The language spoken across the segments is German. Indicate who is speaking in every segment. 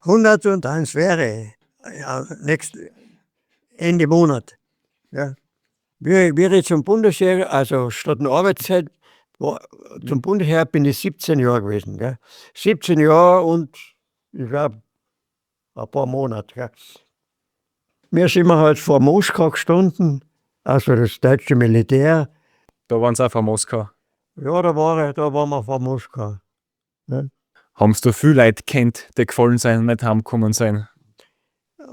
Speaker 1: 101 wäre ja, Ende Monat. Ja. Wie ich zum Bundesheer, also statt einer Arbeitszeit, zum Bundesheer bin ich 17 Jahre gewesen. Gell. 17 Jahre und ich glaube ein paar Monate. Gell. Wir sind halt vor Moskau gestanden, also das deutsche Militär.
Speaker 2: Da waren sie auch von Moskau.
Speaker 1: Ja, da waren wir vor Moskau. Ja.
Speaker 2: Haben Sie da viele Leute kennt, die gefallen sein und nicht heimgekommen sein?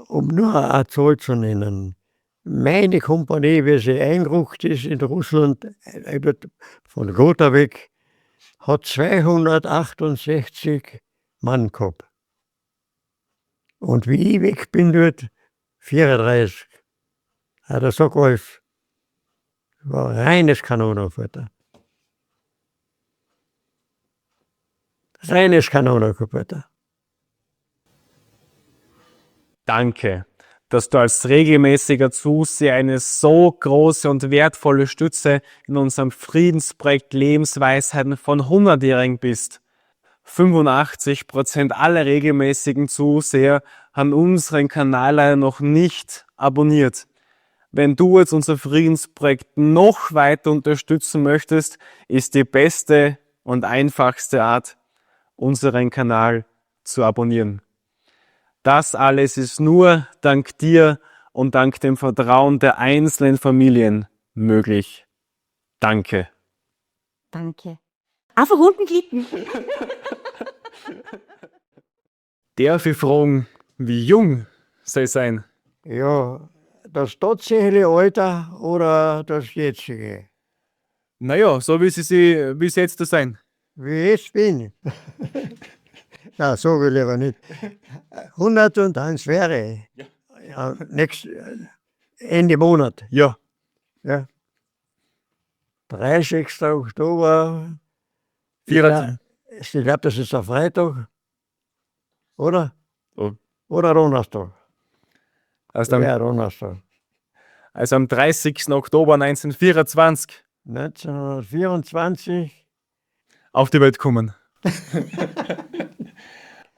Speaker 1: Um nur eine Zahl zu nennen. Meine Kompanie, wie sie eingerückt ist in Russland, von Gotha weg, hat 268 Mann gehabt. Und wie ich weg bin dort, 34. Das sagt alles. War reines Kanonenfutter. Reines Kanonenfutter.
Speaker 2: Danke, dass du als regelmäßiger Zuseher eine so große und wertvolle Stütze in unserem Friedensprojekt Lebensweisheiten von 100-Jährigen bist. 85% aller regelmäßigen Zuseher haben unseren Kanal leider noch nicht abonniert. Wenn du jetzt unser Friedensprojekt noch weiter unterstützen möchtest, ist die beste und einfachste Art, unseren Kanal zu abonnieren. Das alles ist nur dank dir und dank dem Vertrauen der einzelnen Familien möglich. Danke.
Speaker 3: Danke. Einfach unten klicken.
Speaker 2: Darf ich fragen, wie jung sie sein?
Speaker 1: Ja, das tatsächliche Alter oder das jetzige?
Speaker 2: Naja, so wie sie jetzt da sein.
Speaker 1: Wie ich jetzt bin. Na, so will ich aber nicht. 101 wäre ja, Ende Monat.
Speaker 2: Ja.
Speaker 1: Ja. 30. Oktober. Ich
Speaker 2: 24.
Speaker 1: glaube, das ist ein Freitag. Oder?
Speaker 2: Oh.
Speaker 1: Oder Donnerstag.
Speaker 2: Also
Speaker 1: Ja, Donnerstag.
Speaker 2: am 30. Oktober 1924
Speaker 1: 1924.
Speaker 2: auf die Welt kommen.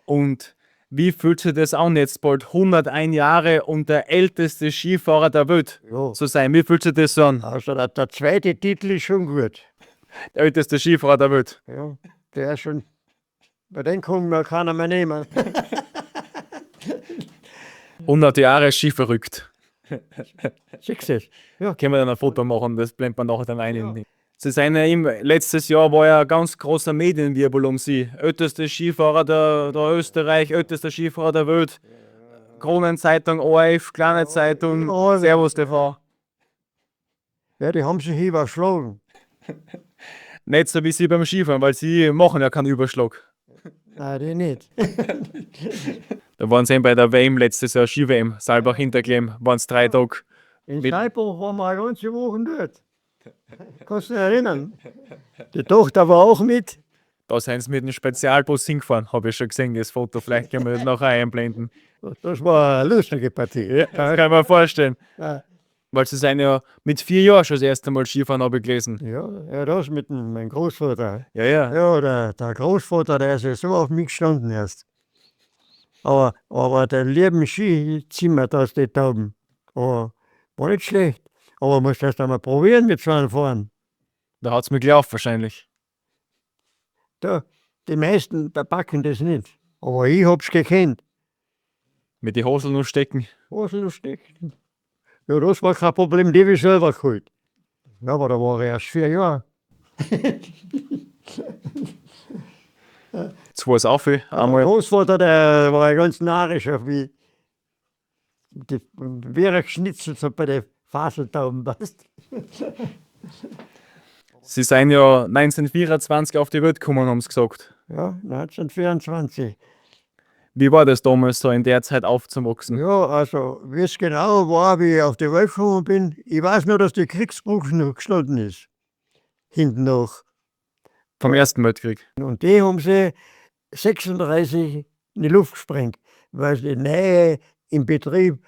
Speaker 2: Und wie fühlt sich das an, jetzt bald 101 Jahre und der älteste Skifahrer der Welt
Speaker 1: Ja.
Speaker 2: zu sein? Wie fühlt sich das so an?
Speaker 1: Also der zweite Titel ist schon gut.
Speaker 2: Der älteste Skifahrer der Welt.
Speaker 1: Ja, der ist schon. Bei den kann mir keiner mehr nehmen.
Speaker 2: 100 Jahre Skiverrückt.
Speaker 1: Siehst du das? Ja.
Speaker 2: Können wir dann ein Foto machen, das blendet man nachher dann ein. Ja. Sie sind ja letztes Jahr war ja ein ganz großer Medienwirbel um sie. Ältester Skifahrer der Österreich, ältester Skifahrer der Welt. Kronenzeitung, ORF, Kleine Zeitung, Servus TV.
Speaker 1: Ja, die haben sich überschlagen.
Speaker 2: Nicht so wie sie beim Skifahren, weil sie machen ja keinen Überschlag.
Speaker 1: Nein, die nicht.
Speaker 2: Da waren sie eben bei der WM letztes Jahr, Ski-WM, Saalbach-Hinterklemm, waren es 3 Tage.
Speaker 1: In Saalbach waren wir eine ganze Woche dort. Kannst du dich erinnern? Die Tochter war auch mit.
Speaker 2: Da sind sie mit einem Spezialbus hingefahren, habe ich schon gesehen, das Foto. Vielleicht können wir das nachher einblenden.
Speaker 1: Das war eine lustige Partie.
Speaker 2: Ja, das kann ich mir vorstellen.
Speaker 1: Ja,
Speaker 2: Weil sie sind ja mit 4 Jahren schon das erste Mal Skifahren, habe ich gelesen.
Speaker 1: ja, das mit meinem Großvater.
Speaker 2: Ja, ja.
Speaker 1: Ja, der Großvater, der ist ja so auf mich gestanden erst. Aber der lieben Skizimmer, das die Tauben. Aber war nicht schlecht. Aber musst erst einmal probieren mit so einem Fahren.
Speaker 2: Da hat es mich gleich auf wahrscheinlich.
Speaker 1: Da, die meisten packen das nicht. Aber ich hab's gekannt.
Speaker 2: Mit den Hoseln noch stecken.
Speaker 1: Hosen stecken. Ja, das war kein Problem, die habe ich selber geholt. Ja, aber da war ich erst 4 Jahre.
Speaker 2: Jetzt war es auf,
Speaker 1: Mein
Speaker 2: einmal.
Speaker 1: Großvater, der war ganz narrisch auf mich. Wie er geschnitzelt so bei den Faseltauben passt.
Speaker 2: Sie sind ja 1924 auf die Welt gekommen, haben sie gesagt.
Speaker 1: Ja, 1924.
Speaker 2: Wie war das damals so in der Zeit aufzuwachsen?
Speaker 1: Ja, also wie es genau war, wie ich auf die Welt gekommen bin, ich weiß nur, dass die Kriegsbrücke noch gestanden ist. Hinten noch.
Speaker 2: Vom Ersten Weltkrieg.
Speaker 1: Und die haben sie 36 in die Luft gesprengt, weil die Nähe im Betrieb,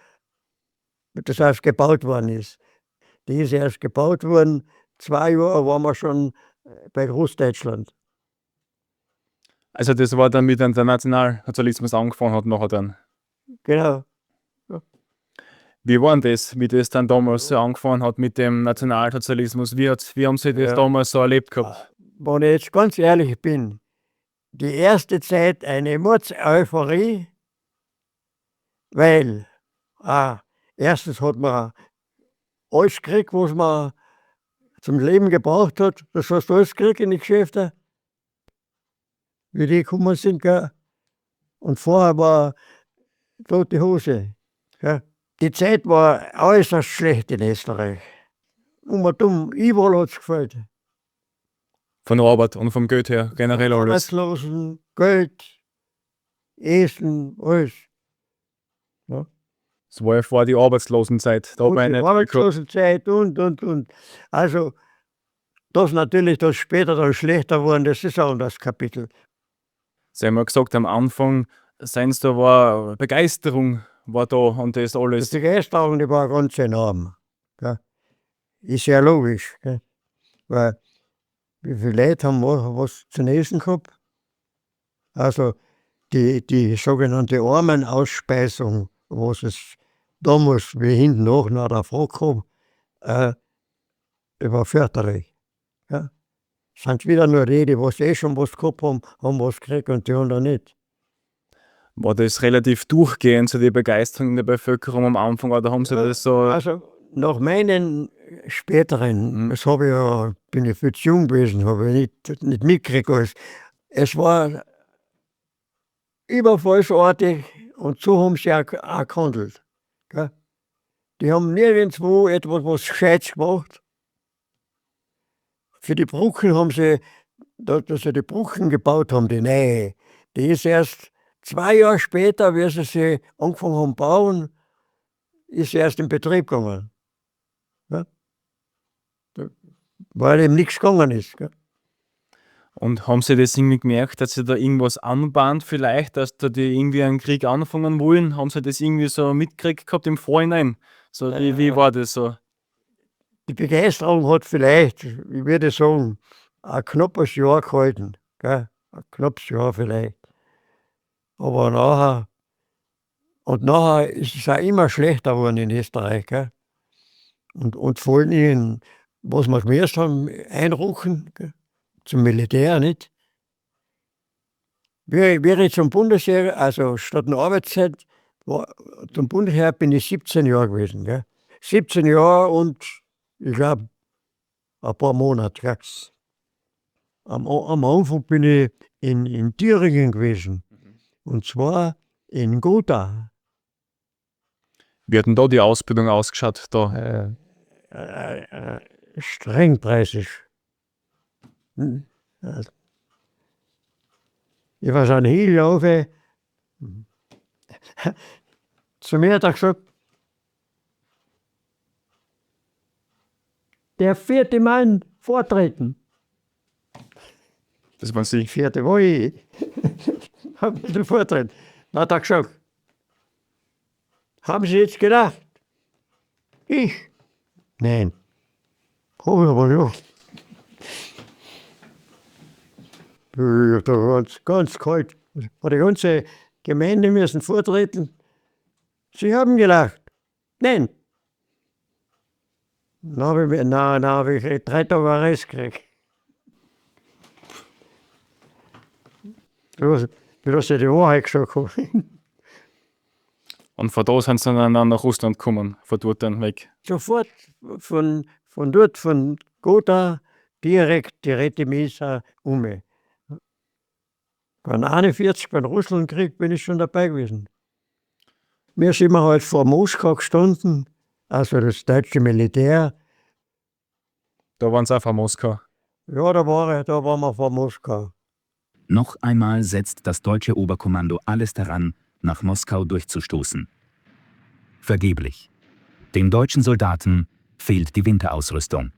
Speaker 1: das heißt gebaut worden ist. Die ist erst gebaut worden, 2 Jahre waren wir schon bei Großdeutschland.
Speaker 2: Also das war dann mit dem der Nationalsozialismus angefangen hat nachher dann.
Speaker 1: Genau.
Speaker 2: Wie war denn das, wie das dann damals so angefangen hat mit dem Nationalsozialismus? Wie haben Sie das
Speaker 1: Ja.
Speaker 2: damals so erlebt gehabt?
Speaker 1: Wenn ich jetzt ganz ehrlich bin, die erste Zeit eine Mords-Euphorie, weil erstens hat man alles gekriegt, was man zum Leben gebraucht hat. Das hast du alles gekriegt in die Geschäfte, wie die gekommen sind. Gell? Und vorher war tote Hose. Gell? Die Zeit war äußerst schlecht in Österreich. Überall hat es gefällt.
Speaker 2: Von der Arbeit und vom Geld her, generell alles.
Speaker 1: Arbeitslosen, Geld, Essen, alles.
Speaker 2: Es war ja vor die Arbeitslosenzeit. Da hat
Speaker 1: Und
Speaker 2: man
Speaker 1: die
Speaker 2: ja nicht gehabt.
Speaker 1: Arbeitslosenzeit und. Also, das natürlich, das später dann schlechter geworden, das ist auch das Kapitel.
Speaker 2: Sie haben ja gesagt, am Anfang da war Begeisterung war da und das
Speaker 1: Die
Speaker 2: alles.
Speaker 1: Begeisterung, die war ganz enorm. Gell? Ist ja logisch. Gell? Weil, wie viele Leute haben was zu essen gehabt? Also, die sogenannte Armenausspeisung, was es damals wie hinten nach der Frage kam, die war fürchterlich. Ja? Sind wieder nur die was schon was gehabt haben, haben was gekriegt und die anderen nicht.
Speaker 2: War das relativ durchgehend, so die Begeisterung in der Bevölkerung am Anfang, oder haben Sie das so.
Speaker 1: Also nach meinen späteren, das bin ich viel zu jung gewesen, habe ich nicht mitgekriegt alles. Es war überfallsartig und so haben sie auch gehandelt. Gell? Die haben nirgendwo etwas was Gescheites gemacht. Für die Brücken haben sie, dass sie die Brücken gebaut haben, die neue, die ist erst 2 Jahre später, wie sie angefangen haben zu bauen, ist sie erst in Betrieb gegangen. Ja? Weil eben nichts gegangen ist. Gell?
Speaker 2: Und haben Sie das irgendwie gemerkt, dass Sie da irgendwas anbahnt vielleicht, dass da die irgendwie einen Krieg anfangen wollen? Haben Sie das irgendwie so mitgekriegt gehabt im Vorhinein? So, wie war das so?
Speaker 1: Die Begeisterung hat vielleicht, ich würde sagen, ein knappes Jahr gehalten. Gell? Ein knappes Jahr vielleicht. Aber nachher ist es auch immer schlechter geworden in Österreich. Gell? Und vor allem, was wir gemerkt haben, einrücken, gell? Zum Militär, nicht? Wie ich zum Bundesheer, also statt einer Arbeitszeit, zum Bundesheer bin ich 17 Jahre gewesen. Gell? 17 Jahre und ich glaube ein paar Monate. Gell? Am Anfang bin ich in Thüringen gewesen. Und zwar in Gotha.
Speaker 2: Wie hat denn da die Ausbildung ausgeschaut? Da?
Speaker 1: Streng preisig. Ich war schon hinlaufen. Zu mir hat er gesagt, der 4. Mann vortreten.
Speaker 2: Das waren Sie.
Speaker 1: 4. war ich. Hab ich vortreten. Dann hat er gesagt, haben Sie jetzt gedacht? Ich? Nein. Oh, aber ja. Da war es ganz kalt. Hat die ganze Gemeinde müssen vortreten. Sie haben gelacht. Nein. Dann hab ich 3 Tage Arrest gekriegt. Wie dass ich die Wahrheit gesagt habe.
Speaker 2: Und von da sind Sie dann nach Russland gekommen, von dort dann weg.
Speaker 1: Sofort von dort, von Gotha, direkt die Retimesa um. Beim 41, beim Russlandkrieg, bin ich schon dabei gewesen. Wir sind halt vor Moskau gestanden, also das deutsche Militär.
Speaker 2: Da waren Sie auch von Moskau.
Speaker 1: Ja, da waren wir vor Moskau.
Speaker 4: Noch einmal setzt das deutsche Oberkommando alles daran, nach Moskau durchzustoßen. Vergeblich. Den deutschen Soldaten fehlt die Winterausrüstung.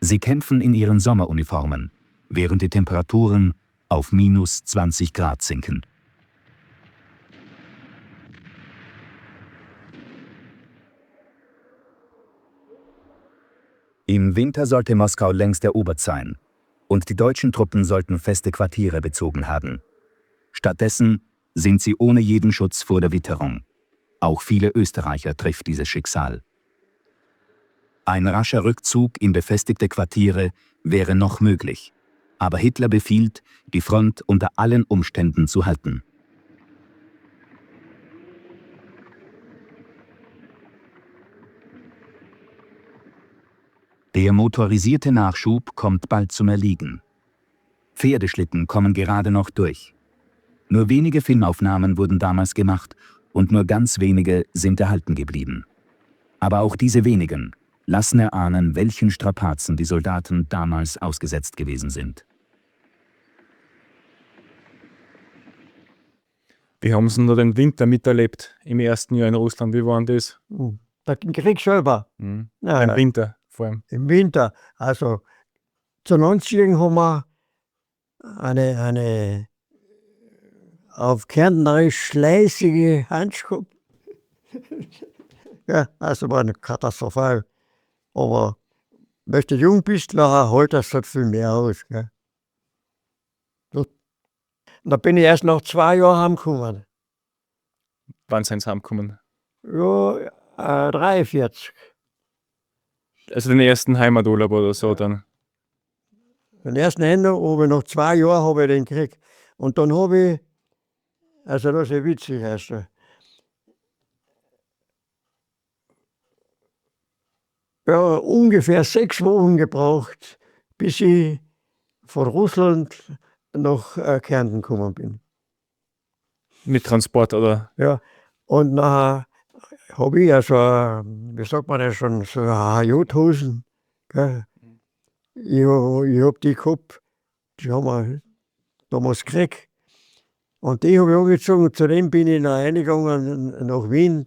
Speaker 4: Sie kämpfen in ihren Sommeruniformen, während die Temperaturen auf minus 20 Grad sinken. Im Winter sollte Moskau längst erobert sein und die deutschen Truppen sollten feste Quartiere bezogen haben. Stattdessen sind sie ohne jeden Schutz vor der Witterung. Auch viele Österreicher trifft dieses Schicksal. Ein rascher Rückzug in befestigte Quartiere wäre noch möglich. Aber Hitler befiehlt, die Front unter allen Umständen zu halten. Der motorisierte Nachschub kommt bald zum Erliegen. Pferdeschlitten kommen gerade noch durch. Nur wenige Filmaufnahmen wurden damals gemacht und nur ganz wenige sind erhalten geblieben. Aber auch diese wenigen lassen erahnen, welchen Strapazen die Soldaten damals ausgesetzt gewesen sind.
Speaker 2: Wie haben Sie nur den Winter miterlebt im ersten Jahr in Russland? Wie war denn das?
Speaker 1: Der Krieg selber.
Speaker 2: Mhm.
Speaker 1: Ja,
Speaker 2: Im Winter vor allem.
Speaker 1: im Winter. Also zu 90 haben wir eine auf Kärntnerisch schleißige Hand gehabt. Ja, also war nicht katastrophal. Aber wenn du jung bist, nachher holt das halt viel mehr aus. Gell. Da bin ich erst nach 2 Jahren heimgekommen.
Speaker 2: Wann sind Sie heimgekommen?
Speaker 1: Ja, 43.
Speaker 2: Also den ersten Heimaturlaub oder so dann?
Speaker 1: Den ersten Ende habe ich nach 2 Jahren habe ich den gekriegt. Und dann habe ich, also das ist ja witzig, also, ja, ungefähr 6 Wochen gebraucht, bis ich von Russland nach Kärnten gekommen bin.
Speaker 2: Mit Transport oder?
Speaker 1: Ja, und nachher habe ich ja so, wie sagt man das schon, so HJ-Hosen. Ich hab die gehabt, die haben wir damals gekriegt. Und die habe ich angezogen, zudem bin ich noch reingegangen nach Wien.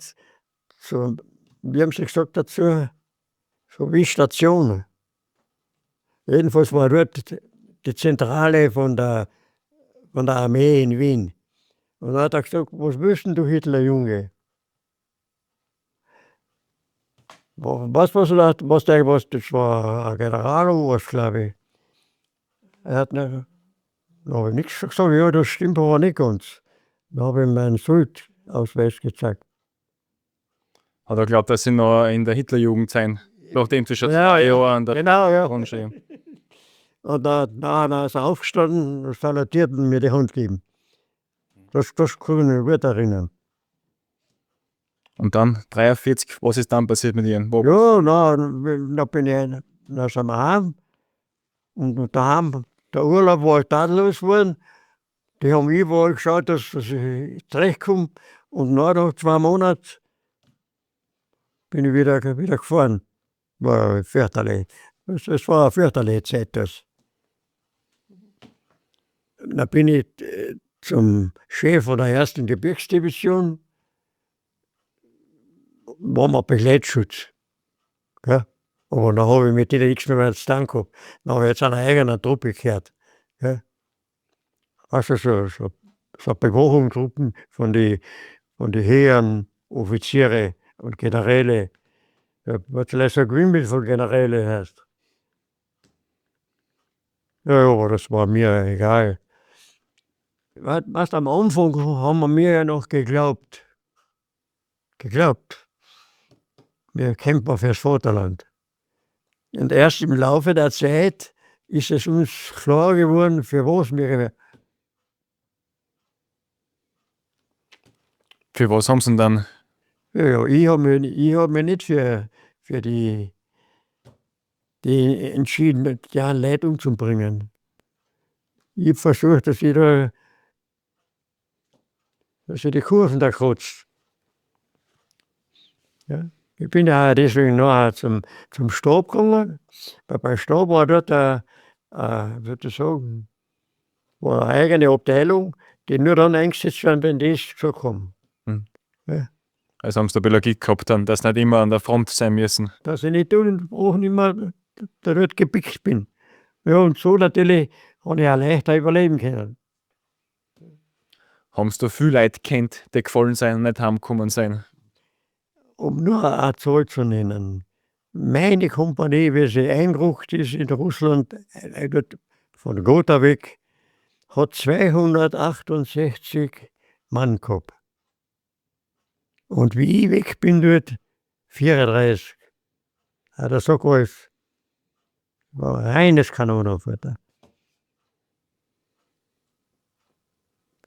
Speaker 1: So, wie haben sie gesagt dazu? So wie Station. Jedenfalls war dort die Zentrale von der Armee in Wien. Und dann hat er gesagt, was willst denn du, Hitlerjunge? Was das war ein Generaloberst, glaube ich. Er hat nicht, da habe ich nichts gesagt, ja, das stimmt aber nicht ganz. Dann habe ich ihm meinen Schuldausweis gezeigt.
Speaker 2: Hat er geglaubt, dass Sie noch in der Hitlerjugend sein? Nachdem Sie schon
Speaker 1: Ja,
Speaker 2: 2
Speaker 1: ja.
Speaker 2: Jahre an der
Speaker 1: Genau, ja.
Speaker 2: Front stehen.
Speaker 1: Und dann ist er aufgestanden, salutiert und mir die Hand gegeben. Das kann ich mich gut erinnern.
Speaker 2: Und dann 43, was ist dann passiert mit Ihnen? Wo?
Speaker 1: Ja, dann bin ich, dann sind wir heim. Und daheim, der Urlaub war tadellos geworden. Die haben überall geschaut, dass ich zurechtkomme. Und nach 2 Monaten bin ich wieder gefahren. War fürchterlich. Es war eine fürchterliche Zeit. Das. Dann bin ich zum Chef von der 1. Gebirgsdivision. Waren wir Begleitschutz. Gell? Aber dann habe ich mit denen nichts mehr zu tun gehabt. Dann habe ich jetzt eine eigene Truppe gehört. Gell? Also so Bewachungstruppen von den Heeren, Offiziere und Generäle. Ja, was vielleicht so Gewimmel von Generäle heißt. Ja, aber das war mir egal. Was am Anfang haben wir mir ja noch geglaubt. Wir kämpfen fürs Vaterland. Und erst im Laufe der Zeit ist es uns klar geworden, für was wir.
Speaker 2: Für was haben Sie denn dann?
Speaker 1: Ja, ich hab mich nicht für die entschieden, die Leute umzubringen. Ich habe versucht, dass ich die Kurven da kratzt. Ja. Ich bin ja deswegen nachher zum Stab gegangen. Beim Stab war dort würde ich sagen, war eine eigene Abteilung, die nur dann eingesetzt werden, wenn die gesagt haben.
Speaker 2: Also haben Sie da ein bisschen Glück gehabt, dann, dass Sie nicht immer an der Front sein müssen.
Speaker 1: Dass ich nicht immer da dort gepickt bin. Ja, und so natürlich habe ich auch leichter überleben können.
Speaker 2: Haben Sie da viele Leute kennt, die gefallen sein und nicht heimgekommen sein?
Speaker 1: Um nur eine Zahl zu nennen. Meine Kompanie, wie sie eingerucht ist in Russland, von Gotha weg, hat 268 Mann gehabt. Und wie ich weg bin dort, 34. Ja, das sagt alles. War ein reines Kanonenfutter.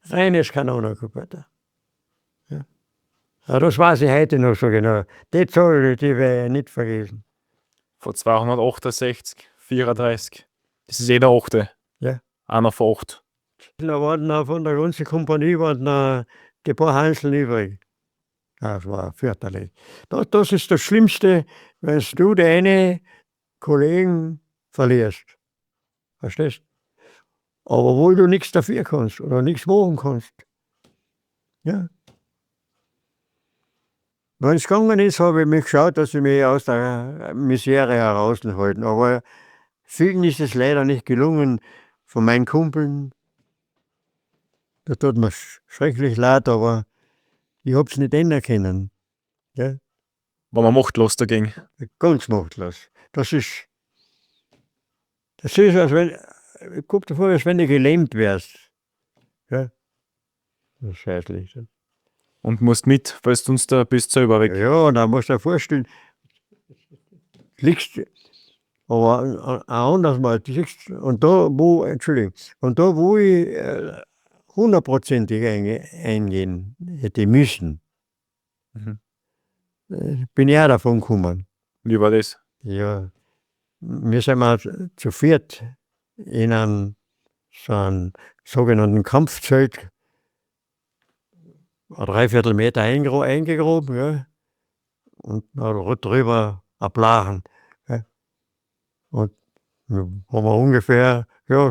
Speaker 1: Reines Kanonenfutter. Ja. Ja, das weiß ich heute noch so genau. Die Zahl, die werde ich nicht vergessen.
Speaker 2: Von 268, 34. Das ist jeder Achte.
Speaker 1: Ja.
Speaker 2: Einer von 8.
Speaker 1: Da waren noch von der ganzen Kompanie waren noch die paar Hanseln übrig. Das war fürchterlich. Das ist das Schlimmste, wenn du deine Kollegen verlierst. Verstehst? Aber obwohl du nichts dafür kannst oder nichts machen kannst. Ja. Wenn es gegangen ist, habe ich mich geschaut, dass ich mich aus der Misere heraushalten. Aber vielen ist es leider nicht gelungen. Von meinen Kumpeln. Das tut mir schrecklich leid, aber ich habe es nicht ändern können. Ja?
Speaker 2: War man machtlos dagegen.
Speaker 1: Ganz machtlos. Das ist, als wenn, guck dir vor, als wenn du gelähmt wärst. Ja? Das ist scheißlich.
Speaker 2: Und musst mit, weil du uns da bist selber weg.
Speaker 1: Ja, und dann musst du dir vorstellen, liegst, aber ein anderes Mal, du liegst, und da, wo ich hundertprozentig eingehen hätte müssen,
Speaker 2: Mhm.
Speaker 1: bin ich auch davon gekommen.
Speaker 2: Wie war das?
Speaker 1: Ja, wir sind mal zu viert in einem so einem sogenannten Kampfzelt, ein 3/4 Meter eingegraben, ja, und drüber ein Blachen. Ja. Und wir haben wir ungefähr ja,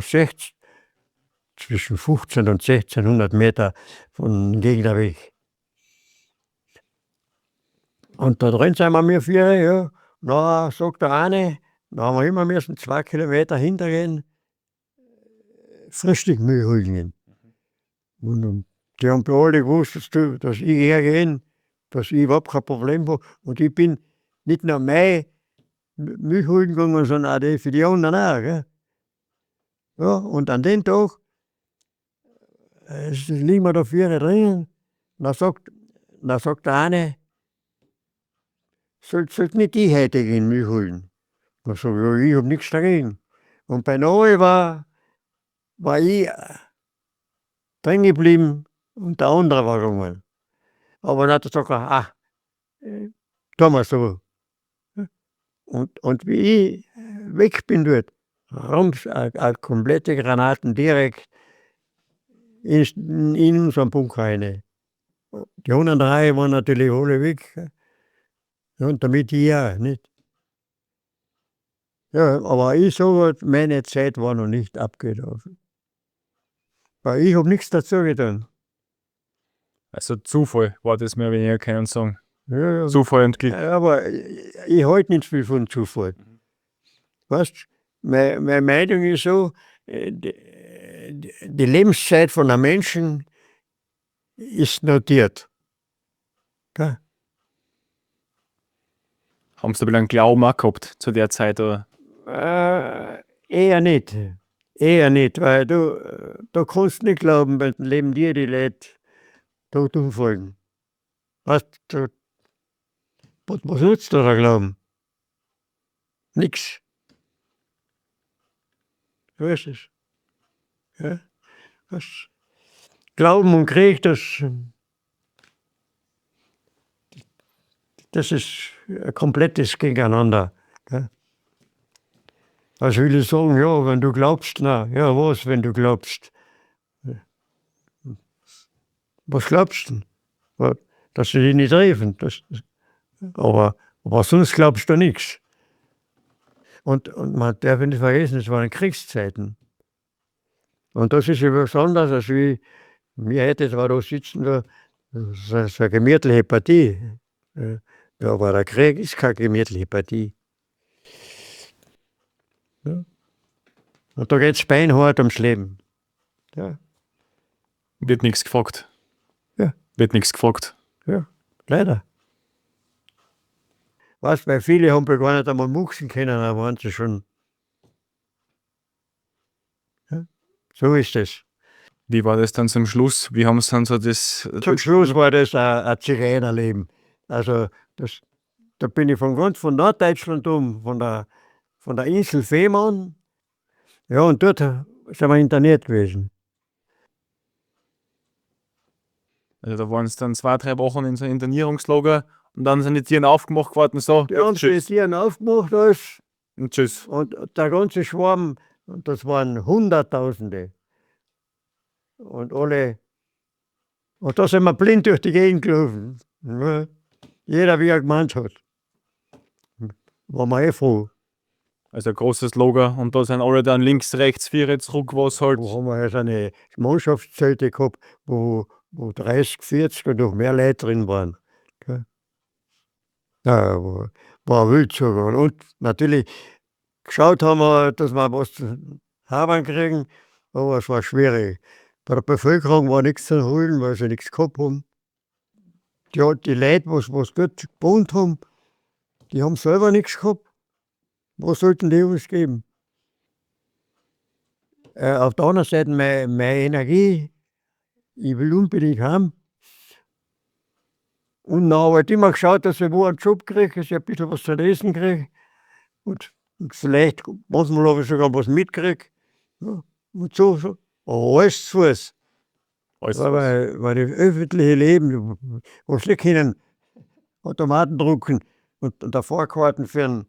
Speaker 1: zwischen 15 und 1600 Meter von Gegner weg. Und da drin sind wir vier, ja. Na, sagt der eine, da haben wir immer müssen 2 Kilometer hintergehen, Frühstückmüll holen. Und die haben alle gewusst, dass ich hergehe, dass ich überhaupt kein Problem habe. Und ich bin nicht nur mein Milch holen gegangen, sondern auch die für die anderen auch. Gell? Ja, und an dem Tag liegen wir da vier drin. Dann sagt der eine, sollt nicht ich heute gehen Milch holen. Dann sag ich, ja, ich habe nichts dagegen. Und bei Noe war ich drin geblieben und der andere war gegangen. Aber dann hat er gesagt, tun wir so. Und wie ich weg bin dort, rums eine komplette Granaten direkt in unseren Bunker rein. Die anderen 3 waren natürlich alle weg. Und damit ich auch, nicht? Ja, aber ich sage, meine Zeit war noch nicht abgelaufen. Weil ich habe nichts dazu getan.
Speaker 2: Also Zufall war das mehr oder weniger, kann man sagen.
Speaker 1: Ja,
Speaker 2: Zufall und Glück.
Speaker 1: aber ich halte nicht viel von Zufall. Weißt, meine Meinung ist so, die Lebenszeit von einem Menschen ist notiert. Gell?
Speaker 2: Haben sie da einen Glauben auch gehabt zu der Zeit? Oder?
Speaker 1: Eher nicht. Eher nicht, weil du kannst nicht glauben, weil leben dir die Leute tot umfallen. Was nutzt da Glauben? Nix. So ist es. Ja? Glauben und Krieg, das ist ein komplettes Gegeneinander. Gell? Also will ich sagen, ja, wenn du glaubst, na, ja, was, wenn du glaubst? Was glaubst du denn? Dass sie dich nicht treffen. Aber sonst glaubst du nichts. Und man darf nicht vergessen, es waren Kriegszeiten. Und das ist ja was anderes, als wie wir heute zwar da sitzen, das ist eine gemütliche Partie. Ja, aber der Krieg ist keine gemütliche Partie. Ja. Und da geht es beinhart ums Leben. Ja.
Speaker 2: Wird nichts gefragt.
Speaker 1: Ja.
Speaker 2: Wird nichts gefragt.
Speaker 1: Ja, leider. Weißt, weil viele haben gar nicht einmal muchsen können, da waren sie schon. Ja, so ist es.
Speaker 2: Wie war das dann zum Schluss? Wie haben sie dann so das...
Speaker 1: Zum Schluss war das ein Zigeunerleben. Also da bin ich von Norddeutschland von der Insel Fehmarn. Ja, und dort sind wir interniert gewesen.
Speaker 2: Also da waren es dann 2-3 Wochen in so einem Internierungslager und dann sind die Tiere aufgemacht worden, so,
Speaker 1: Die haben
Speaker 2: tschüss.
Speaker 1: das Tieren aufgemacht alles
Speaker 2: Und tschüss.
Speaker 1: und der ganze Schwarm, und das waren Hunderttausende. Und alle, und da sind wir blind durch die Gegend gelaufen. Ja, jeder wie er gemeint hat. Waren wir froh.
Speaker 2: Also ein großes Lager und da sind alle dann links, rechts, 4 zurück, was halt.
Speaker 1: Wo haben wir also eine Mannschaftszelte gehabt, wo 30, 40 und noch mehr Leute drin waren. Gell? Ja, war wild sogar. Und natürlich geschaut haben wir, dass wir was zu haben kriegen, aber es war schwierig. Bei der Bevölkerung war nichts zu holen, weil sie nichts gehabt haben. Die Leute, was dort gewohnt haben, die haben selber nichts gehabt. Was sollten die uns geben? Auf der anderen Seite meine Energie, ich will unbedingt haben. Und dann habe ich immer geschaut, dass ich wo einen Job kriege, dass ich ein bisschen was zu lesen kriege. Und vielleicht, manchmal habe ich sogar was mitgekriegt. Ja, und so. Alles zu Fuß.
Speaker 2: Alles
Speaker 1: Weil das öffentliche Leben, wo sie nicht können, Automaten drucken und der Fahrkarten für einen.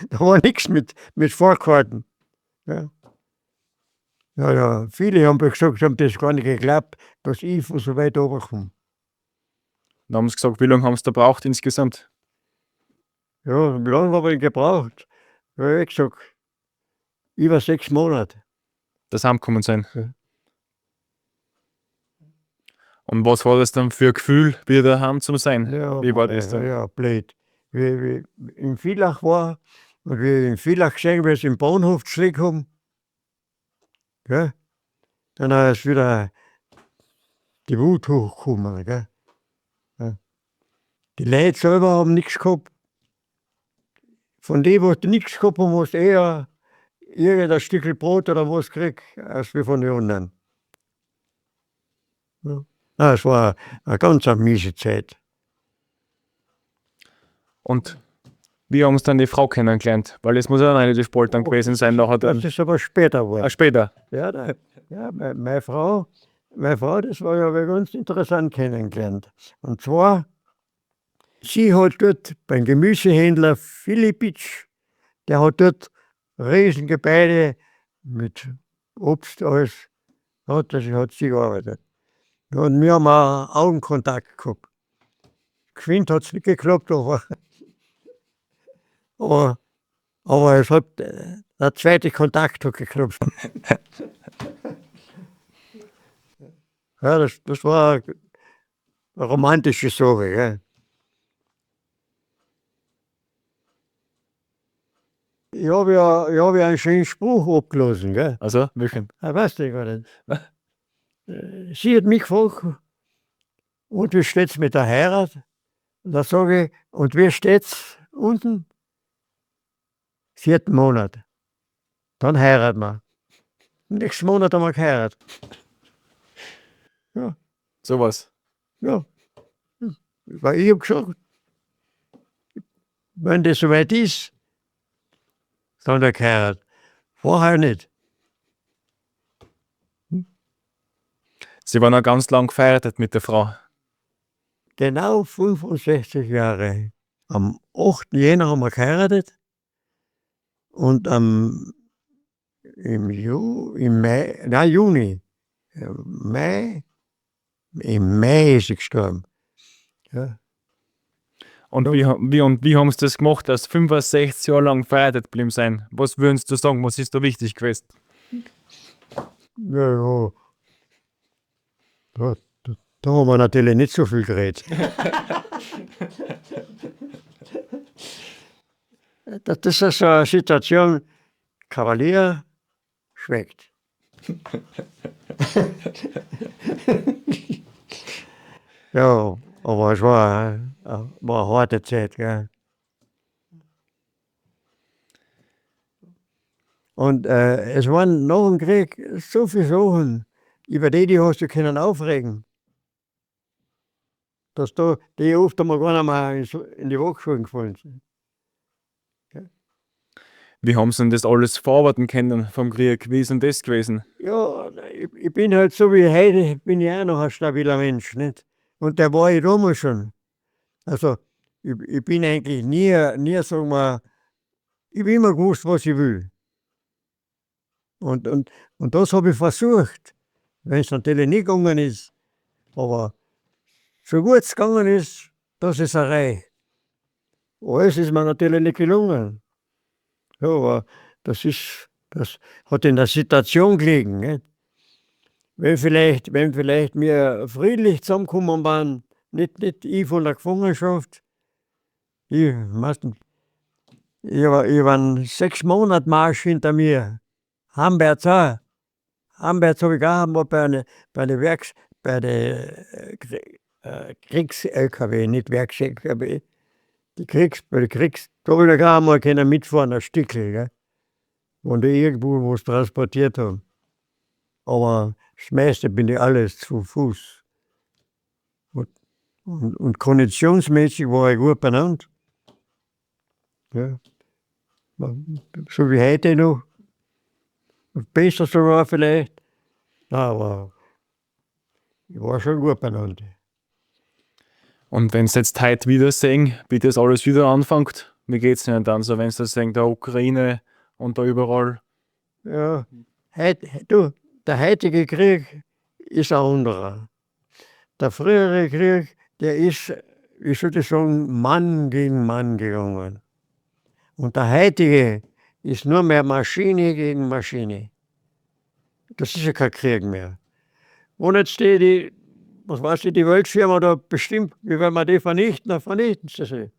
Speaker 1: Da war nichts mit Fahrkarten. Ja. Ja, viele haben gesagt, haben das gar nicht geglaubt, dass ich von so weit runterkomme.
Speaker 2: Dann haben sie gesagt, wie lange haben sie da braucht insgesamt?
Speaker 1: Ja, wie lange habe ich gebraucht? Ja, ich gesagt, über 6 Monate.
Speaker 2: Das heimgekommen sein.
Speaker 1: Ja.
Speaker 2: Und was war das dann für ein Gefühl, wieder daheim zu sein?
Speaker 1: Ja,
Speaker 2: Wie war das dann?
Speaker 1: Ja, blöd. Wie in Villach war und wie in Villach gesehen, wie sie im Bahnhof geschlägt haben, gell? Dann ist wieder die Wut hochgekommen. Gell? Ja. Die Leute selber haben nichts gehabt. Von denen, die nichts gehabt haben, hast du eher irgendein Stückchen Brot oder was gekriegt, als wie von den anderen. Ja. Es war eine ganz miese Zeit.
Speaker 2: Und wie haben sie dann die Frau kennengelernt? Weil das muss ja dann die Spaltung gewesen sein nachher
Speaker 1: Das
Speaker 2: dann.
Speaker 1: ist aber später geworden.
Speaker 2: Später.
Speaker 1: Ja, meine Frau, das war ja ganz interessant kennengelernt. Und zwar, sie hat dort beim Gemüsehändler Filipitsch, der hat dort Riesengebäude mit Obst, alles, hat sie gearbeitet. Und wir haben auch Augenkontakt gehabt. Geschwind hat es nicht geklappt, aber es hat, der zweite Kontakt hat geklappt. Ja, das war eine romantische Sache. Gell? Ich habe ja einen schönen Spruch abgelassen. Gell?
Speaker 2: Also, welchen?
Speaker 1: Weißt du gar nicht. Sie hat mich gefragt, und wie steht es mit der Heirat? Und da sage ich, und wie steht es unten? 4. Monat. Dann heiraten wir. Nächsten Monat haben wir geheiratet. Ja,
Speaker 2: Sowas.
Speaker 1: ja. Weil ich habe gesagt, wenn das soweit ist, dann der geheiratet. Vorher nicht.
Speaker 2: Sie waren auch ganz lang verheiratet mit der Frau.
Speaker 1: Genau 65 Jahre. Am 8. Jänner haben wir geheiratet und im Juni, im Mai ist sie gestorben. Ja.
Speaker 2: Und wie haben sie das gemacht, dass 65 Jahre lang verheiratet geblieben sein? Was würden Sie da sagen? Was ist da wichtig gewesen?
Speaker 1: Ja. Da haben wir natürlich nicht so viel geredet. Das ist so eine Situation, Kavalier schmeckt. Ja, aber es war eine harte Zeit. Gell? Und es waren nach dem Krieg so viele Sachen, über die hast du können aufregen. Dass da die oft einmal gar nicht mehr in die Volksschulen gefallen sind.
Speaker 2: Wie haben sie denn das alles verarbeiten können vom Krieg? Wie ist denn das gewesen?
Speaker 1: Ja, ich bin halt so wie heute, bin ich auch noch ein stabiler Mensch, nicht? Und der war ich damals schon. Also, ich bin eigentlich nie, sagen wir, ich habe immer gewusst, was ich will. Und das habe ich versucht, wenn es natürlich nicht gegangen ist. Aber so gut es gegangen ist, das ist eine Reihe. Alles ist mir natürlich nicht gelungen. Ja, aber das hat in der Situation gelegen. Nicht? Wenn vielleicht wir friedlich zusammengekommen waren, nicht ich von der Gefangenschaft, ich war einen 6 Monate Marsch hinter mir. Hamberts auch. Hamberts habe ich auch einmal bei der Kriegs-LKW, nicht Werks-LKW. Da habe ich auch einmal mitfahren, ein Stückchen, gell? Wenn die irgendwo was transportiert haben. Aber das meiste bin ich alles zu Fuß. Und konditionsmäßig war ich gut benannt. Ja. So wie heute noch. Besser sogar vielleicht. Aber ich war schon gut benannt.
Speaker 2: Und wenn sie jetzt heute wieder sehen, wie das alles wieder anfängt, wie geht es ihnen dann so, wenn sie sehen, der Ukraine und da überall?
Speaker 1: Ja, der heutige Krieg ist ein anderer. Der frühere Krieg, der ist, wie soll ich sagen, Mann gegen Mann gegangen. Und der heutige ist nur mehr Maschine gegen Maschine. Das ist ja kein Krieg mehr. Und jetzt was weiß ich, die Weltfirma da bestimmt, wie wenn wir die vernichten, dann vernichten sie sie.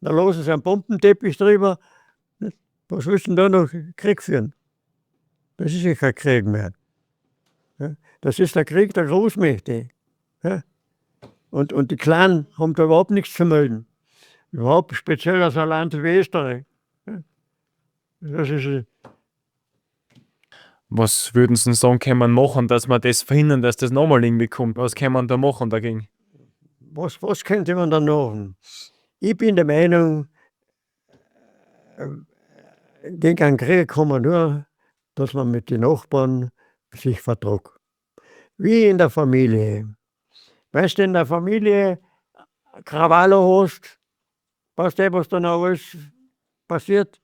Speaker 1: Dann lassen sie einen Bombenteppich drüber. Was willst du denn da noch Krieg führen? Das ist ja kein Krieg mehr. Ja, das ist der Krieg der Großmächte. Ja. Und die Kleinen haben da überhaupt nichts zu melden. Überhaupt speziell aus einem Land wie Österreich. Ja. Das ist,
Speaker 2: Was würden Sie denn sagen, kann man machen, dass wir das verhindern, dass das nochmal irgendwie kommt? Was kann man da machen dagegen?
Speaker 1: was könnte man da machen? Ich bin der Meinung, gegen einen Krieg kann man nur, dass man mit den Nachbarn sich vertragt. Wie in der Familie. Wenn du in der Familie Krawallo hast, weißt du, was dann alles passiert?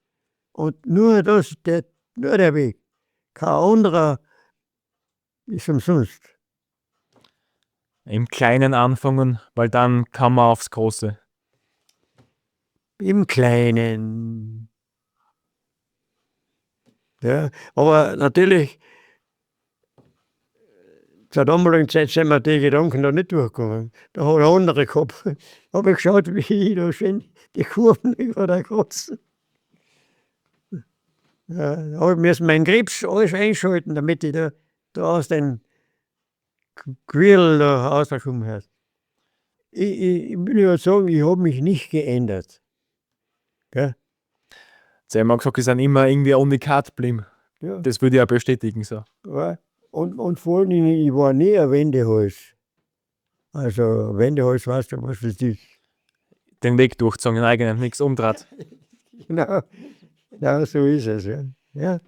Speaker 1: Und nur der Weg. Kein anderer ist umsonst.
Speaker 2: Im Kleinen anfangen, weil dann kann man aufs Große.
Speaker 1: Im Kleinen. Ja, aber natürlich, zur damaligen Zeit sind mir die Gedanken da nicht durchgegangen. Da hat er andere gehabt. Da habe ich geschaut, wie ich da schön die Kurven über der Kotze. Ja, da habe ich müssen meinen Grips alles einschalten, damit ich da aus den Quirl da rauskommen. Ich will ja sagen, ich habe mich nicht geändert. Gell?
Speaker 2: Sie haben auch gesagt, sie sind immer irgendwie unikat geblieben.
Speaker 1: Ja.
Speaker 2: Das würde ich auch bestätigen. So.
Speaker 1: Ja. Und vor allem, ich war nie ein Wendehals. Also Wendehals, weißt du, was das ist?
Speaker 2: Den Weg durchzogen, den eigenen, nichts umdreht.
Speaker 1: Genau, so ist es. Ja. Ja.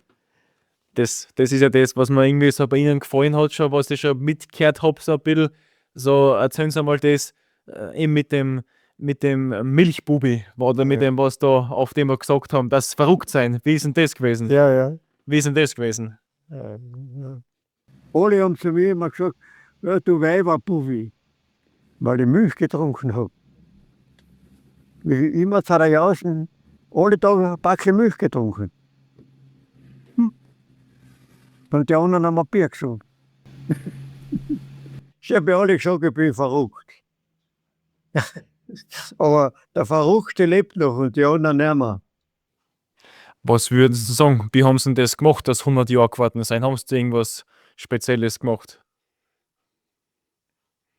Speaker 2: Das ist ja das, was mir irgendwie so bei Ihnen gefallen hat, schon, was ich schon mitgehört habe, so ein bisschen. So, erzählen Sie mal das, eben mit dem Milchbubi, oder mit dem, was da, auf dem wir gesagt haben, das verrückt sein. Wie ist denn das gewesen?
Speaker 1: Ja.
Speaker 2: Wie ist denn das gewesen?
Speaker 1: Ja. Alle haben zu mir immer gesagt, ja, du Weiberbubi, weil ich Milch getrunken habe. Immer 2 Jahre alle Tage ein Backchen Milch getrunken. Und die anderen haben ein Bier gesagt. Ich habe ja alle gesagt, ich bin verrückt. Aber der Verrückte lebt noch und die anderen nicht mehr.
Speaker 2: Was würden Sie sagen? Wie haben Sie denn das gemacht, dass 100 Jahre geworden sind? Haben Sie irgendwas Spezielles gemacht?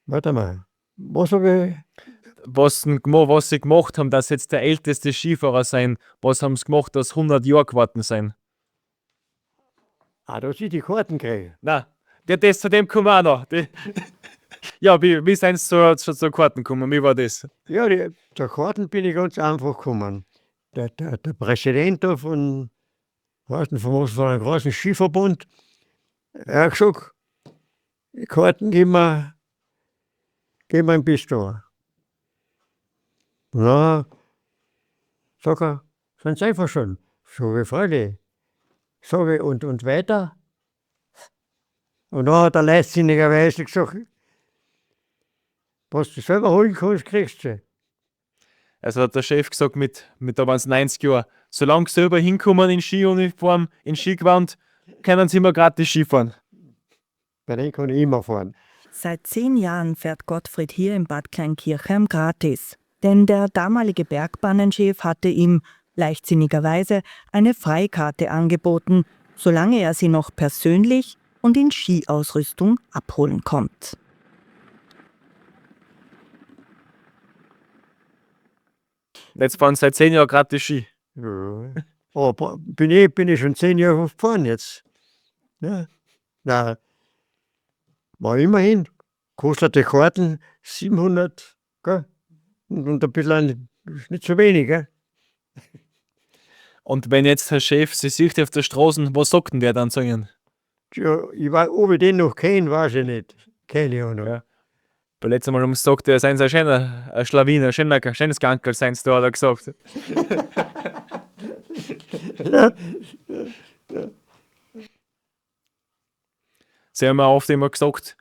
Speaker 1: Warte mal, was habe ich?
Speaker 2: Was Sie gemacht haben, dass jetzt der älteste Skifahrer sein, was haben Sie gemacht, dass 100 Jahre geworden sind?
Speaker 1: Da sind die Karten gekriegt.
Speaker 2: Nein, das zu dem kommen wir auch noch. Ja, wie sind Sie zur Karten gekommen? Wie war das?
Speaker 1: Ja, zur Karten bin ich ganz einfach gekommen. Der Präsident da von einem großen Skiverbund, er hat gesagt, die Karten geben wir im Bistro. Na, sag er, sind Sie einfach schon? Sag ich, freilich. Sag ich, und weiter? Und dann hat er leichtsinnigerweise gesagt, was du selber holen kannst, kriegst du.
Speaker 2: Also hat der Chef gesagt, da waren es 90 Jahre, solange sie selber hinkommen in Skiuniform, in Skigewand, können sie immer gratis Skifahren.
Speaker 1: Bei denen kann ich immer fahren.
Speaker 5: Seit 10 Jahren fährt Gottfried hier in Bad Kleinkirchheim gratis. Denn der damalige Bergbahnenchef hatte ihm, leichtsinnigerweise, eine Freikarte angeboten, solange er sie noch persönlich und in Skiausrüstung abholen kommt.
Speaker 2: Jetzt fahren sie seit 10 Jahren gratis Ski.
Speaker 1: Ja. Aber bin ich schon 10 Jahre gefahren jetzt. Ja. Na, war immerhin, kostet die Karten 700, gell? Und ein bisschen, ist nicht so wenig, gell?
Speaker 2: Und wenn jetzt Herr Chef sie sieht auf der Straße, was sagt denn der dann zu Ihnen?
Speaker 1: Ja, ob ich den noch kenne, weiß ich nicht. Keine Ahnung.
Speaker 2: Ja. Bei letztem Mal haben sie gesagt, seien sie ein schöner Schlawiner, ein schönes Gankel, seien sie da, hat er gesagt. Sie haben auch oft immer gesagt,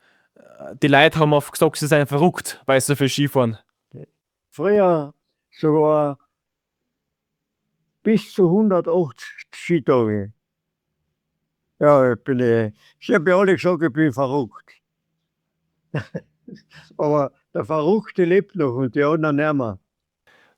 Speaker 2: die Leute haben oft gesagt, sie seien verrückt, weil sie so viel Skifahren.
Speaker 1: Früher sogar bis zu 180 Skitage. Ja, ich habe ja alle gesagt, ich bin verrückt. Aber der Verrückte lebt noch und die anderen nicht mehr.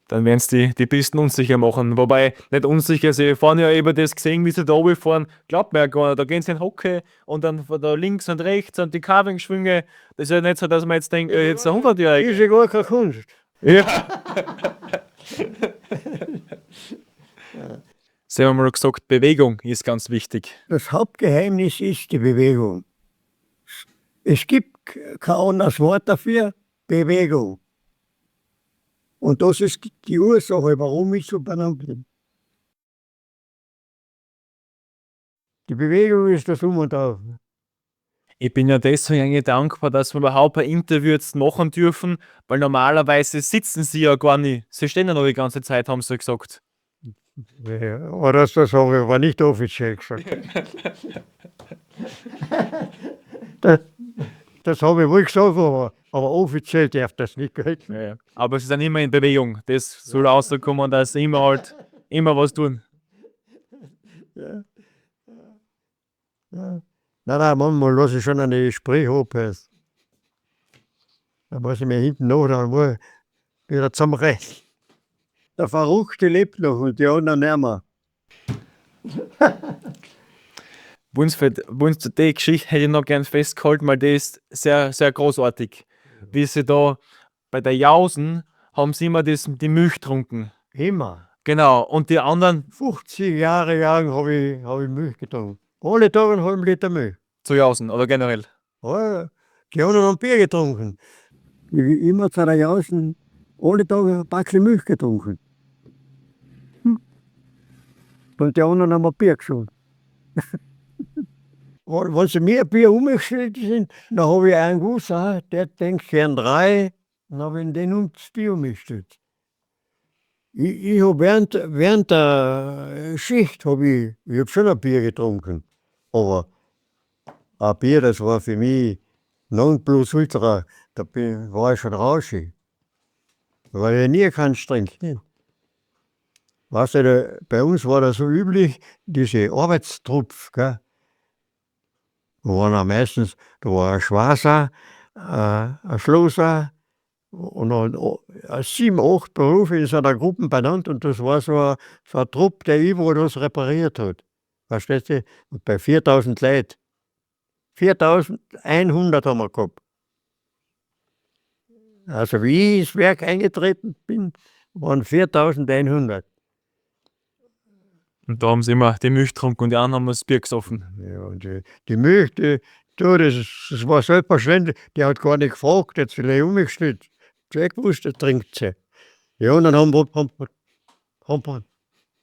Speaker 2: Dann werden sie die Pisten unsicher machen. Wobei, nicht unsicher, sie fahren ja über das gesehen, wie sie da oben fahren. Glaubt mir ja gar nicht. Da gehen sie in Hocke und dann von da links und rechts und die Carving-Schwünge. Das ist ja nicht so, dass man jetzt denkt, jetzt ein 100-Jähriger.
Speaker 1: Ist ja gar keine Kunst.
Speaker 2: Ja. Sie haben mal gesagt, Bewegung ist ganz wichtig.
Speaker 1: Das Hauptgeheimnis ist die Bewegung. Es gibt kein anderes Wort dafür, Bewegung. Und das ist die Ursache, warum ich so benannt bin. Die Bewegung ist das Um und Auf.
Speaker 2: Ich bin ja deswegen eigentlich dankbar, dass wir überhaupt ein Interview jetzt machen dürfen, weil normalerweise sitzen sie ja gar nicht. Sie stehen ja noch die ganze Zeit, haben sie gesagt.
Speaker 1: Ja, aber das habe ich aber nicht offiziell gesagt. das habe ich wohl gesagt, aber offiziell darf das nicht gelten.
Speaker 2: Ja. Aber sie sind immer in Bewegung. Das soll rauskommen, dass sie immer was tun.
Speaker 1: Ja. Ja. Nein, manchmal lasse ich schon eine Gespräche abhören. Da muss ich mir hinten noch dann mal wieder zum Recht. Der Verrückte lebt noch und die anderen nicht mehr.
Speaker 2: Bei uns die Geschichte hätte ich noch gern festgehalten, weil die ist sehr, sehr großartig. Wie sie da bei der Jausen haben sie immer die Milch getrunken.
Speaker 1: Immer.
Speaker 2: Genau. Und die anderen
Speaker 1: 50 Jahre lang habe ich Milch getrunken. Alle Tage einen halben Liter Milch.
Speaker 2: zu Jausen oder generell.
Speaker 1: Ja, die anderen haben Bier getrunken. Ich immer zu der Jausen alle Tage ein Päckchen Milch getrunken. Und die anderen haben ein Bier geschoben. Wenn sie mir ein Bier umgestellt sind, dann habe ich einen gewusst, der denkt gern 3, dann habe ich den ums Bier umgestellt. Ich habe während der Schicht ich hab schon ein Bier getrunken. Aber ein Bier, das war für mich Nonplusultra. Da war ich schon rauschig. Weil ich nie keins trinken. Weißt du, bei uns war das so üblich, diese Arbeitstrupf, gell? Da waren auch meistens, da war ein Schwarzer, ein Schlosser und dann 7, 8 Berufe in so einer Gruppe benannt und das war so ein Trupp, der überall das repariert hat. Verstehst du? Und bei 4000 Leuten. 4100 haben wir gehabt. Also wie ich ins Werk eingetreten bin, waren 4100.
Speaker 2: Und da haben sie immer die Milch getrunken und die anderen haben das Bier gesoffen.
Speaker 1: Ja, und die Milch, das war selbstverständlich. Die hat gar nicht gefragt, jetzt vielleicht umgestellt. Sie hat gewusst, der trinkt sie. Ja, und dann haben wir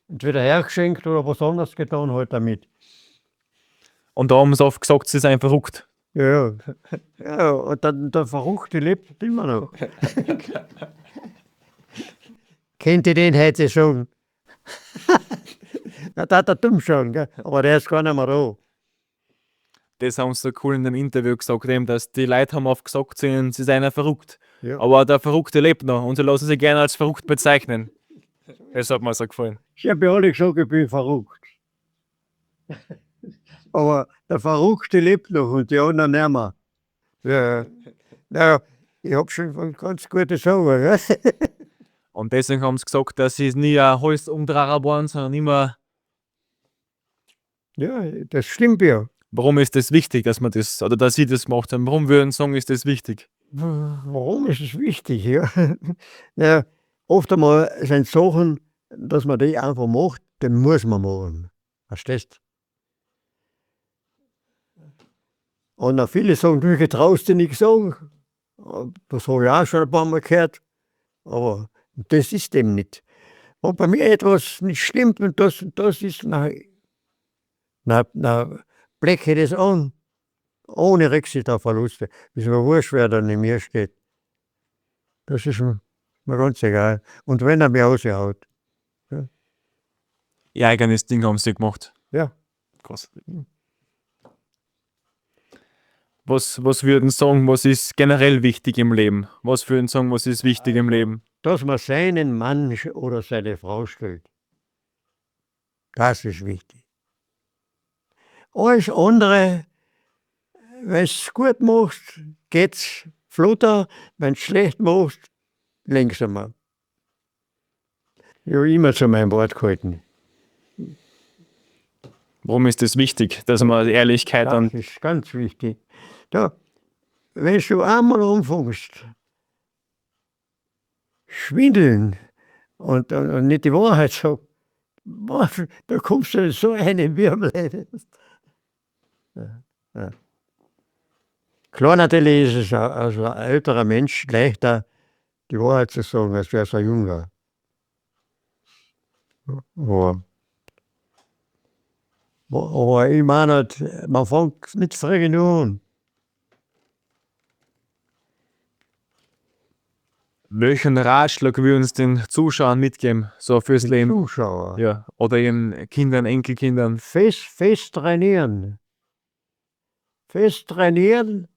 Speaker 1: entweder hergeschenkt oder was anderes getan halt damit.
Speaker 2: Und da haben sie oft gesagt, sie seien verrückt.
Speaker 1: Ja, ja, und dann der Verrückte lebt immer noch. Kennt ihr den heute schon? Na, da hat er dumm schon, gell? Aber der ist gar nicht mehr da.
Speaker 2: Das haben sie so cool in dem Interview gesagt, eben, dass die Leute haben oft gesagt, sie seien verrückt.
Speaker 1: Ja.
Speaker 2: Aber der Verrückte lebt noch und sie lassen sich gerne als verrückt bezeichnen. Das hat mir so gefallen.
Speaker 1: Ich habe ja alle gesagt, ich bin verrückt. Aber der Verrückte lebt noch und die anderen nicht mehr. Ja, ja, ich habe schon ganz gute Sachen. Ja.
Speaker 2: Und deswegen haben sie gesagt, dass sie nie ein Halsumdreher waren, sondern immer.
Speaker 1: Ja, das stimmt ja.
Speaker 2: Warum ist das wichtig, dass man das, oder dass sie das gemacht haben? Warum würden sie sagen, ist das wichtig?
Speaker 1: Warum ist es wichtig? Ja? Ja, oft einmal sind Sachen, dass man die einfach macht, die muss man machen. Verstehst? Und auch viele sagen, du getraust dir nichts sagen. Das habe ich auch schon ein paar Mal gehört. Aber das ist dem nicht. Wenn bei mir etwas nicht stimmt und das ist, na blecke ich das an. Ohne Rücksicht auf Verluste. Ist mir wurscht, wer da neben mir steht. Das ist mir ganz egal. Und wenn er mich raushaut.
Speaker 2: Ihr eigenes Ding haben sie gemacht.
Speaker 1: Ja.
Speaker 2: Krass. Was würden Sie sagen, was ist generell wichtig im Leben? Was würden Sie sagen, was ist wichtig im Leben?
Speaker 1: Dass man seinen Mann oder seine Frau stellt. Das ist wichtig. Alles andere, wenn du es gut machst, geht's flotter. Wenn du es schlecht machst, langsamer. Ich habe immer zu meinem Wort gehalten.
Speaker 2: Warum ist das wichtig, dass man Ehrlichkeit
Speaker 1: Das
Speaker 2: an.
Speaker 1: ist ganz wichtig. Da, wenn du einmal anfängst, schwindeln und nicht die Wahrheit sagst, da kommst du in so einen Wirbel. Ja. Klar, natürlich ist es als ein älterer Mensch leichter, die Wahrheit zu sagen, als wäre es ein Junger. Aber ich meine, halt, man fängt nicht früh genug an.
Speaker 2: Welchen Ratschlag würden Sie den Zuschauern mitgeben, so fürs Leben?
Speaker 1: Zuschauer.
Speaker 2: Ja. Oder Ihren Kindern, Enkelkindern.
Speaker 1: Fest trainieren. Fest trainieren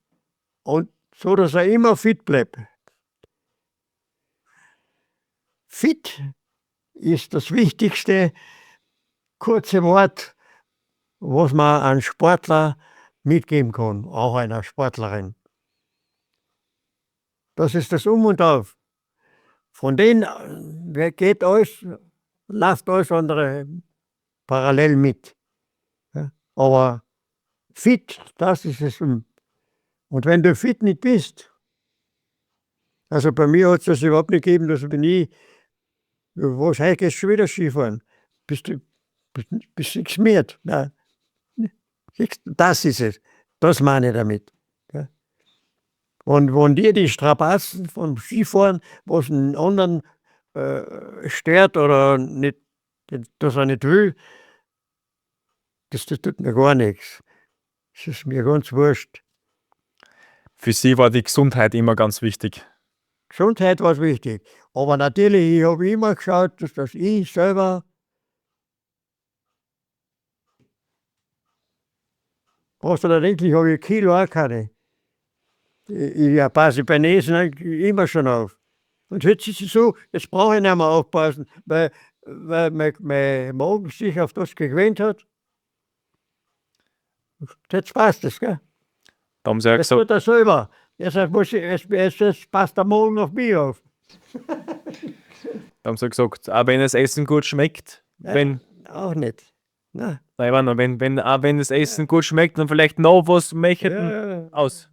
Speaker 1: und so, dass er immer fit bleibt. Fit ist das wichtigste kurze Wort, was man einem Sportler mitgeben kann, auch einer Sportlerin. Das ist das Um und Auf. Von denen geht alles, läuft alles andere parallel mit. Ja? Aber fit, das ist es. Und wenn du fit nicht bist, also bei mir hat es das überhaupt nicht gegeben, dass bin ich, was heute gehst du schon wieder Skifahren? Bist du nichts mehr? Nein. Das ist es. Das meine ich damit. Ja. Und wenn dir die Strapazen vom Skifahren, was einen anderen stört oder nicht, dass er nicht will, das tut mir gar nichts. Das ist mir ganz wurscht.
Speaker 2: Für Sie war die Gesundheit immer ganz wichtig.
Speaker 1: Gesundheit war wichtig. Aber natürlich, ich habe immer geschaut, dass ich selber brauchst du da endlich, habe ich Kilo auch keine. Ich passe bei Nesen immer schon auf. Und jetzt ist es so, jetzt brauche ich nicht mehr aufpassen, weil mein Magen sich auf das gewöhnt hat. Jetzt passt es, gell?
Speaker 2: Da haben Sie ja
Speaker 1: Das
Speaker 2: gesagt,
Speaker 1: tut er selber. Jetzt passt der Magen auf mich auf.
Speaker 2: auch wenn das Essen gut schmeckt, wenn
Speaker 1: Auch nicht. Nein.
Speaker 2: Nein, wenn das Essen gut schmeckt und vielleicht noch was möchten,
Speaker 1: Ja.
Speaker 2: aus.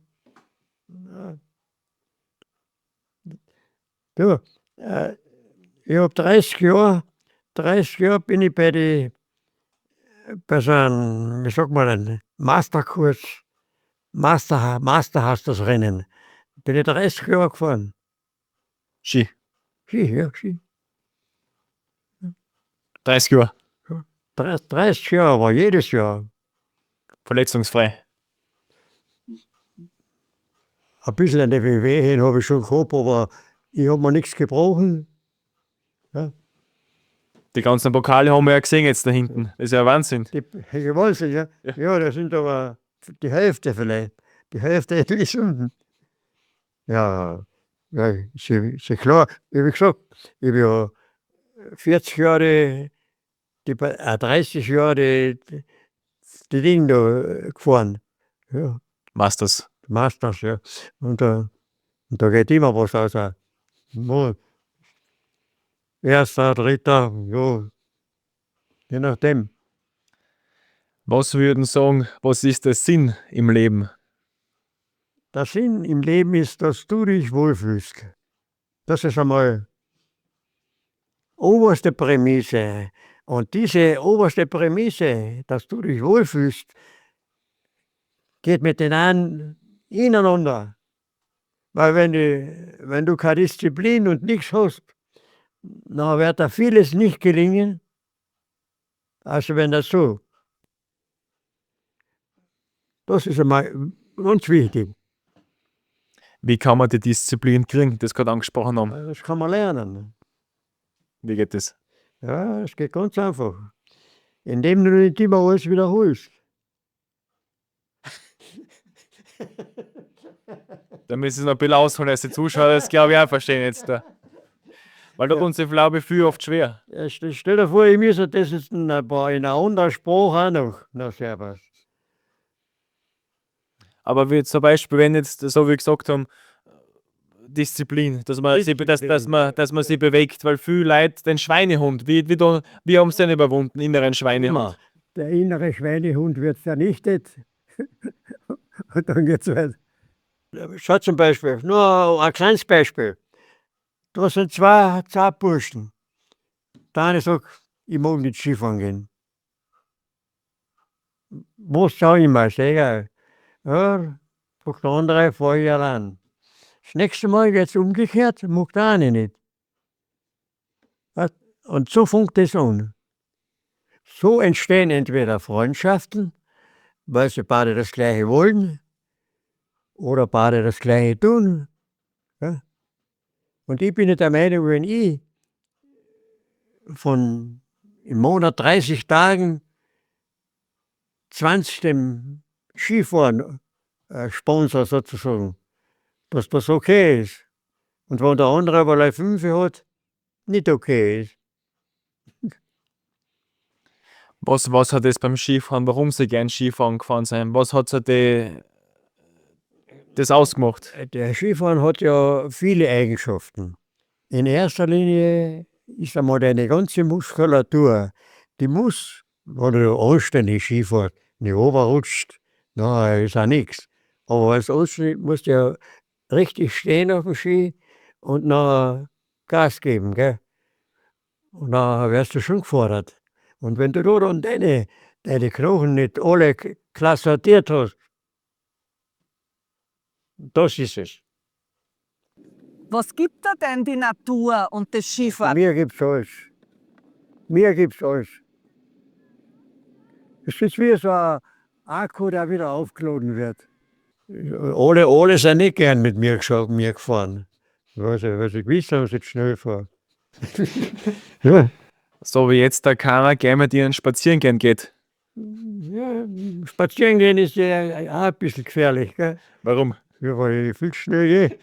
Speaker 1: Du, ich habe 30 Jahre bin ich bei den bei so einem, wie sagt man denn, Masterkurs, Master heißt das Rennen, bin ich 30 Jahre gefahren.
Speaker 2: Ski.
Speaker 1: Ski, ja, Ski.
Speaker 2: 30 Jahre.
Speaker 1: 30 Jahre, aber jedes Jahr.
Speaker 2: Verletzungsfrei.
Speaker 1: Ein bisschen an der Wehwehchen habe ich schon gehabt, aber ich habe mir nichts gebrochen. Ja,
Speaker 2: Die ganzen Pokale haben wir ja gesehen jetzt da hinten. Das ist ja Wahnsinn.
Speaker 1: die Wahnsinn, ja. Ja, das sind aber die Hälfte vielleicht. Die Hälfte ist unten. Ja, ja, ist ja klar. Wie gesagt, ich habe ja 40 Jahre, 30 Jahre die Dinge da gefahren. Ja,
Speaker 2: Masters.
Speaker 1: Masters, ja. Und da geht immer was aus. Mal Erster, dritter, ja, je nachdem.
Speaker 2: Was würden sagen, was ist der Sinn im Leben?
Speaker 1: Der Sinn im Leben ist, dass du dich wohlfühlst. Das ist einmal oberste Prämisse. Und diese oberste Prämisse, dass du dich wohlfühlst, geht mit den anderen ineinander. Weil wenn du keine Disziplin und nichts hast, dann wird da vieles nicht gelingen. Also wenn das so. Das ist einmal ganz wichtig.
Speaker 2: Wie kann man die Disziplin kriegen, das gerade angesprochen haben?
Speaker 1: Das kann man lernen.
Speaker 2: Wie geht das?
Speaker 1: Ja, es geht ganz einfach. Indem du nicht immer alles wiederholst.
Speaker 2: Da müssen wir noch ein bisschen ausholen, dass die Zuschauer das, glaube ich, auch verstehen jetzt da. Weil da tun sich, glaube ich, viel oft schwer.
Speaker 1: Ja, stell dir vor, ich müsste das jetzt in einer anderen Sprache auch noch. Na, servus.
Speaker 2: Aber wie zum Beispiel, wenn jetzt, so wie wir gesagt haben, Disziplin, dass man sich bewegt, weil viele Leute den Schweinehund, wie haben sie den überwunden, inneren Schweinehund?
Speaker 1: Immer. Der innere Schweinehund wird vernichtet. Und dann geht's weiter. Schau zum Beispiel, nur ein kleines Beispiel. Da sind zwei Burschen. Der eine sagt, ich mag nicht Skifahren gehen. Was auch immer, ist egal. Ja, sagt der andere, fahre ich allein. Das nächste Mal geht es umgekehrt, mag der eine nicht. Und so fängt es an. So entstehen entweder Freundschaften, weil sie beide das Gleiche wollen, oder beide das Gleiche tun. Ja. Und ich bin der Meinung, wenn ich im Monat 30 Tagen 20 dem Skifahren Sponsor sozusagen, dass das okay ist. Und wenn der andere, weil er 5 hat, nicht okay ist.
Speaker 2: Was hat es beim Skifahren, warum sie gern Skifahren gefahren sind? Was hat sie das ausgemacht?
Speaker 1: Der Skifahren hat ja viele Eigenschaften. In erster Linie ist einmal deine ganze Muskulatur, die muss, wenn du anständig Skifährst, nicht runterrutscht, na, ist auch nichts. Aber als Anständig musst du ja richtig stehen auf dem Ski und dann Gas geben, gell? Und dann wirst du schon gefordert. Und wenn du da dann deine Knochen nicht alle klar sortiert hast, das ist es.
Speaker 5: Was gibt da denn die Natur und das Skifahren?
Speaker 1: Mir gibt's alles. Mir gibt's alles. Es ist wie so ein Akku, der wieder aufgeladen wird. Alle sind nicht gern mit mir gefahren. Weil sie gewusst haben, dass ich schnell fahre. Ja.
Speaker 2: So wie jetzt der keiner gern mit ihnen spazieren gehen geht.
Speaker 1: Ja, spazieren gehen ist ja auch ein bisschen gefährlich. Gell?
Speaker 2: Warum?
Speaker 1: Ja, weil ich viel schnell gehe.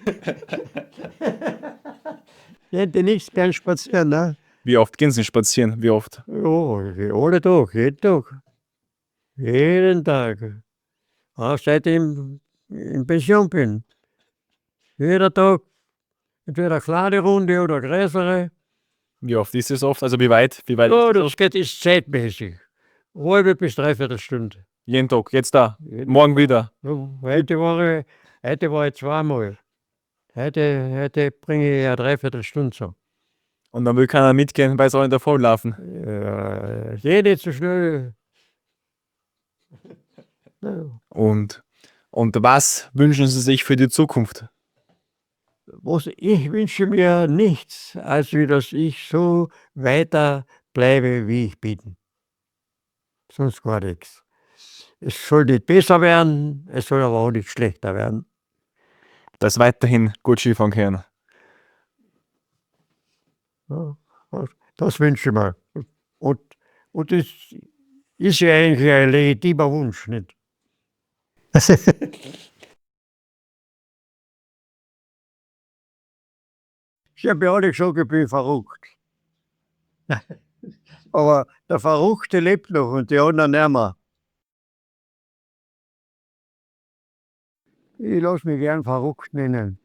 Speaker 1: Ich hätte nichts gern spazieren, ne?
Speaker 2: Wie oft gehen sie spazieren? Wie oft?
Speaker 1: Ja, alle Tag, jeden Tag. Jeden Tag. Auch seit ich in Pension bin. Jeder Tag. Entweder eine kleine Runde oder eine größere.
Speaker 2: Wie oft ist es oft? Also wie weit?
Speaker 1: Ja, das geht ist zeitmäßig. Halbe bis dreiviertel Stunde.
Speaker 2: Jeden Tag, jetzt da. Morgen wieder.
Speaker 1: Ja, heute war ich zweimal. Heute bringe ich eine Dreiviertelstunde so.
Speaker 2: Und dann will keiner mitgehen, weil sie auch in der Voll laufen.
Speaker 1: Geh nicht so schnell. Ja.
Speaker 2: Und was wünschen Sie sich für die Zukunft?
Speaker 1: Ich wünsche mir nichts, als wie dass ich so weiter bleibe, wie ich bin. Sonst gar nichts. Es soll nicht besser werden, es soll aber auch nicht schlechter werden.
Speaker 2: Dass weiterhin gut Skifahren können.
Speaker 1: Ja, das wünsche ich mir. Und das ist ja eigentlich ein legitimer Wunsch, nicht? Ich habe ja alle gesagt, ich bin verrückt. Aber der Verrückte lebt noch und die anderen nicht mehr. Ich lasse mich gern verrückt nennen.